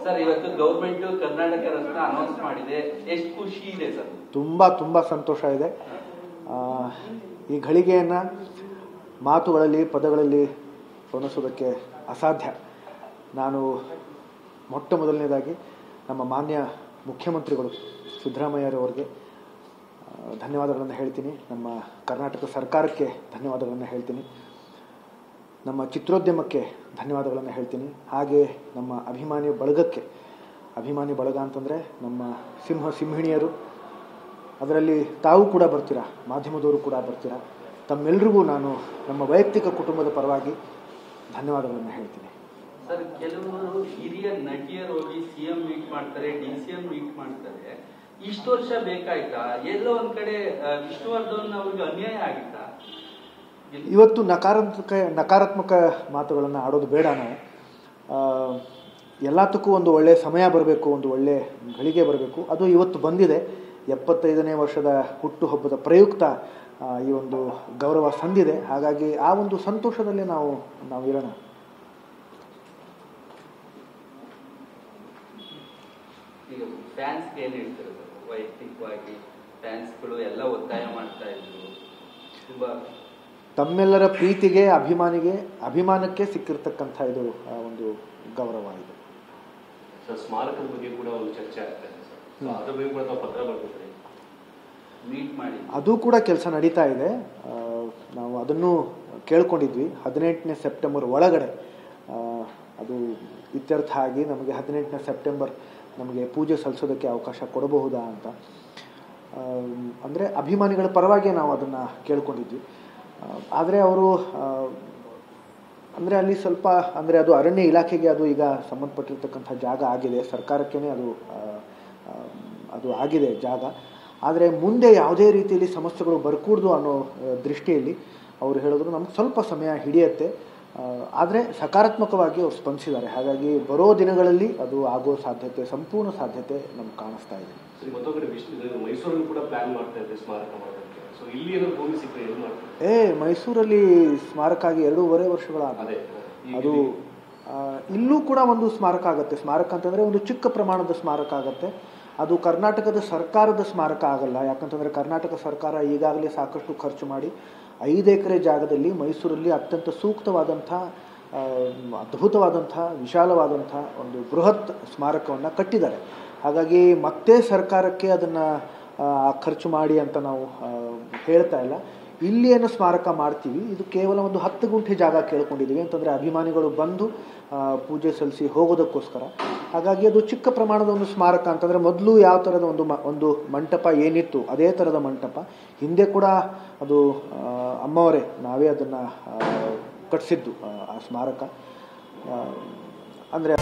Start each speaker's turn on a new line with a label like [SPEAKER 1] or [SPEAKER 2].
[SPEAKER 1] Sir, ಇವತ್ತು government Karnataka Ratna announce ಮಾಡಿದೆ, ಎಷ್ಟು ಖುಷಿ ಇದೆ ಸರ್?
[SPEAKER 2] ತುಂಬ ಸಂತೋಷ ಇದೆ. ಈ ಘಳಿಗೆಯನ್ನು ಮಾತುಗಳಲ್ಲಿ ಪದಗಳಲ್ಲಿ ವರ್ಣಿಸೋದಕ್ಕೆ ಅಸಾಧ್ಯ. ನಾನು ಮೊಟ್ಟ ಮೊದಲನೇದಾಗಿ ನಮ್ಮ ಮಾನ್ಯ ಮುಖ್ಯಮಂತ್ರಿಗಳು ಸಿದ್ದರಾಮಯ್ಯರವರಿಗೆ ಧನ್ಯವಾದಗಳನ್ನು ಹೇಳ್ತೀನಿ. ನಮ್ಮ ಕರ್ನಾಟಕ ಸರ್ಕಾರಕ್ಕೆ ಧನ್ಯವಾದಗಳನ್ನು ಹೇಳ್ತೀನಿ. ನಮ್ಮ ಚಿತ್ರೋದ್ಯಮಕ್ಕೆ ಧನ್ಯವಾದಗಳನ್ನು ಹೇಳ್ತೀನಿ. ಹಾಗೆ ನಮ್ಮ ಅಭಿಮಾನಿ ಬಳಗಕ್ಕೆ, ಅಭಿಮಾನಿ ಬಳಗ ಅಂತಂದರೆ ನಮ್ಮ ಸಿಂಹಿಣಿಯರು, ಅದರಲ್ಲಿ ತಾವು ಕೂಡ ಬರ್ತೀರಾ, ಮಾಧ್ಯಮದವರು ಕೂಡ ಬರ್ತೀರಾ. ತಮ್ಮೆಲ್ಲರಿಗೂ ನಾನು ನಮ್ಮ ವೈಯಕ್ತಿಕ ಕುಟುಂಬದ ಪರವಾಗಿ ಧನ್ಯವಾದಗಳನ್ನು ಹೇಳ್ತೀನಿ.
[SPEAKER 1] ಸರ್, ಕೆಲವರು ಹಿರಿಯ ನಟಿಯರು ಹೋಗಿ ಸಿಎಂ ಮೀಟ್ ಮಾಡ್ತಾರೆ, DCM ಮೀಟ್ ಮಾಡ್ತಾರೆ. ಇಷ್ಟು ವರ್ಷ ಬೇಕಾಯ್ತಾ? ಎಲ್ಲೋ ಒಂದ್ ಕಡೆ ವಿಷ್ಣುವರ್ಧನ್ ಅವ್ರಿಗೆ ಅನ್ಯಾಯ ಆಗಿತ್ತಾ?
[SPEAKER 2] ಇವತ್ತು ನಕಾರಾತ್ಮಕ ಮಾತುಗಳನ್ನು ಆಡೋದು ಬೇಡ. ನಾವು ಎಲ್ಲದಕ್ಕೂ ಒಂದು ಒಳ್ಳೆಯ ಸಮಯ ಬರಬೇಕು, ಒಂದು ಒಳ್ಳೆಯ ಘಳಿಗೆ ಬರಬೇಕು. ಅದು ಇವತ್ತು ಬಂದಿದೆ. 75ನೇ ವರ್ಷದ ಹುಟ್ಟುಹಬ್ಬದ ಪ್ರಯುಕ್ತ ಈ ಒಂದು ಗೌರವ ಸಂದಿದೆ. ಹಾಗಾಗಿ ಆ ಒಂದು ಸಂತೋಷದಲ್ಲೇ ನಾವು ಇರೋಣ.
[SPEAKER 1] ಈಗ ಫ್ಯಾನ್ಸ್ಗೆ ಏನು ಹೇಳ್ತಾರೆ? ವೈಯಕ್ತಿಕವಾಗಿ ಫ್ಯಾನ್ಸ್ಗಳು ಎಲ್ಲ ಒತ್ತಾಯ ಮಾಡ್ತಾ ಇದ್ರು. ತುಂಬಾ
[SPEAKER 2] ತಮ್ಮೆಲ್ಲರ ಪ್ರೀತಿಗೆ, ಅಭಿಮಾನಕ್ಕೆ ಸಿಕ್ಕಿರ್ತಕ್ಕಂಥ ಇದು ಒಂದು ಗೌರವ ಇದೆ.
[SPEAKER 3] ಸ್ಮಾರಕದ ಬಗ್ಗೆ ಕೂಡ ಒಂದು ಚರ್ಚೆ ಆಗ್ತಾ ಇದೆ ಸರ್. ಅದ್ರ ಬಗ್ಗೆ ಕೂಡ ಪತ್ರ ಬರ್ತಿದ್ದಾರೆ,
[SPEAKER 1] ಮೀಟ್ ಮಾಡಿ.
[SPEAKER 2] ಅದು ಕೂಡ ಕೆಲಸ ನಡೀತಾ ಇದೆ. ನಾವು ಅದನ್ನು ಕೇಳ್ಕೊಂಡಿದ್ವಿ. 18ನೇ ಸೆಪ್ಟೆಂಬರ್ ಒಳಗಡೆ ಅದು ಇತ್ಯರ್ಥ ಆಗಿ ನಮಗೆ 18ನೇ ಸೆಪ್ಟೆಂಬರ್ ನಮಗೆ ಪೂಜೆ ಸಲ್ಲಿಸೋದಕ್ಕೆ ಅವಕಾಶ ಕೊಡಬಹುದಾ ಅಂತ. ಅಂದರೆ ಅಭಿಮಾನಿಗಳ ಪರವಾಗಿ ನಾವು ಅದನ್ನು ಕೇಳ್ಕೊಂಡಿದ್ವಿ. ಆದರೆ ಅವರು ಅಂದರೆ ಅಲ್ಲಿ ಸ್ವಲ್ಪ ಅಂದರೆ ಅದು ಅರಣ್ಯ ಇಲಾಖೆಗೆ ಅದು ಈಗ ಸಂಬಂಧಪಟ್ಟಿರ್ತಕ್ಕಂಥ ಜಾಗ ಆಗಿದೆ, ಸರ್ಕಾರಕ್ಕೇ ಅದು ಆಗಿದೆ ಜಾಗ. ಆದರೆ ಮುಂದೆ ಯಾವುದೇ ರೀತಿಯಲ್ಲಿ ಸಮಸ್ಯೆಗಳು ಬರಕೂಡ್ದು ಅನ್ನೋ ದೃಷ್ಟಿಯಲ್ಲಿ ಅವರು ಹೇಳಿದ್ರು ನಮ್ಗೆ ಸ್ವಲ್ಪ ಸಮಯ ಹಿಡಿಯುತ್ತೆ. ಆದರೆ ಸಕಾರಾತ್ಮಕವಾಗಿ ಅವರು ಸ್ಪಂದಿಸಿದ್ದಾರೆ. ಹಾಗಾಗಿ ಬರೋ ದಿನಗಳಲ್ಲಿ ಅದು ಆಗೋ ಸಾಧ್ಯತೆ, ಸಂಪೂರ್ಣ ಸಾಧ್ಯತೆ ನಮ್ಗೆ ಕಾಣಿಸ್ತಾ ಇದೆ.
[SPEAKER 3] ಮೈಸೂರಲ್ಲಿ ಕೂಡ ಪ್ಲಾನ್ ಮಾಡ್ತಾ ಇದ್ದಾರೆ ಸ್ಮಾರಕ ಮಾಡೋದಕ್ಕೆ. ಸೊ ಇಲ್ಲಿ ಏನಾದ್ರು ಭೂಮಿ ಸಿಕ್ಕರೆ ಏನು ಮಾಡ್ತಾರೆ?
[SPEAKER 2] ಮೈಸೂರಲ್ಲಿ ಸ್ಮಾರಕ ಆಗಿ 2.5 ವರ್ಷಗಳಾಗಿದೆ. ಅದು ಇಲ್ಲೂ ಕೂಡ ಒಂದು ಸ್ಮಾರಕ ಆಗುತ್ತೆ. ಸ್ಮಾರಕ ಅಂತಂದರೆ ಒಂದು ಚಿಕ್ಕ ಪ್ರಮಾಣದ ಸ್ಮಾರಕ ಆಗುತ್ತೆ. ಅದು ಕರ್ನಾಟಕದ ಸರ್ಕಾರದ ಸ್ಮಾರಕ ಆಗಲ್ಲ. ಯಾಕಂತಂದರೆ ಕರ್ನಾಟಕ ಸರ್ಕಾರ ಈಗಾಗಲೇ ಸಾಕಷ್ಟು ಖರ್ಚು ಮಾಡಿ 5 ಎಕರೆ ಜಾಗದಲ್ಲಿ ಮೈಸೂರಲ್ಲಿ ಅತ್ಯಂತ ಸೂಕ್ತವಾದಂಥ, ಅದ್ಭುತವಾದಂಥ, ವಿಶಾಲವಾದಂಥ ಒಂದು ಬೃಹತ್ ಸ್ಮಾರಕವನ್ನು ಕಟ್ಟಿದ್ದಾರೆ. ಹಾಗಾಗಿ ಮತ್ತೆ ಸರ್ಕಾರಕ್ಕೆ ಅದನ್ನು ಖರ್ಚು ಮಾಡಿ ಅಂತ ನಾವು ಹೇಳ್ತಾ ಇಲ್ಲ. ಇಲ್ಲಿ ಏನು ಸ್ಮಾರಕ ಮಾಡ್ತೀವಿ, ಇದು ಕೇವಲ ಒಂದು 10 ಗುಂಠೆ ಜಾಗ ಕೇಳ್ಕೊಂಡಿದ್ದೀವಿ. ಅಂತಂದರೆ ಅಭಿಮಾನಿಗಳು ಬಂದು ಪೂಜೆ ಸಲ್ಲಿಸಿ ಹೋಗೋದಕ್ಕೋಸ್ಕರ. ಹಾಗಾಗಿ ಅದು ಚಿಕ್ಕ ಪ್ರಮಾಣದ ಒಂದು ಸ್ಮಾರಕ. ಅಂತಂದರೆ ಮೊದಲು ಯಾವ ಥರದ ಒಂದು ಮಂಟಪ ಏನಿತ್ತು ಅದೇ ಥರದ ಮಂಟಪ. ಹಿಂದೆ ಕೂಡ ಅದು ಅಮ್ಮವರೇ ನಾವೇ ಅದನ್ನು ಕಟ್ಟಿಸಿದ್ದು ಆ ಸ್ಮಾರಕ. ಅಂದರೆ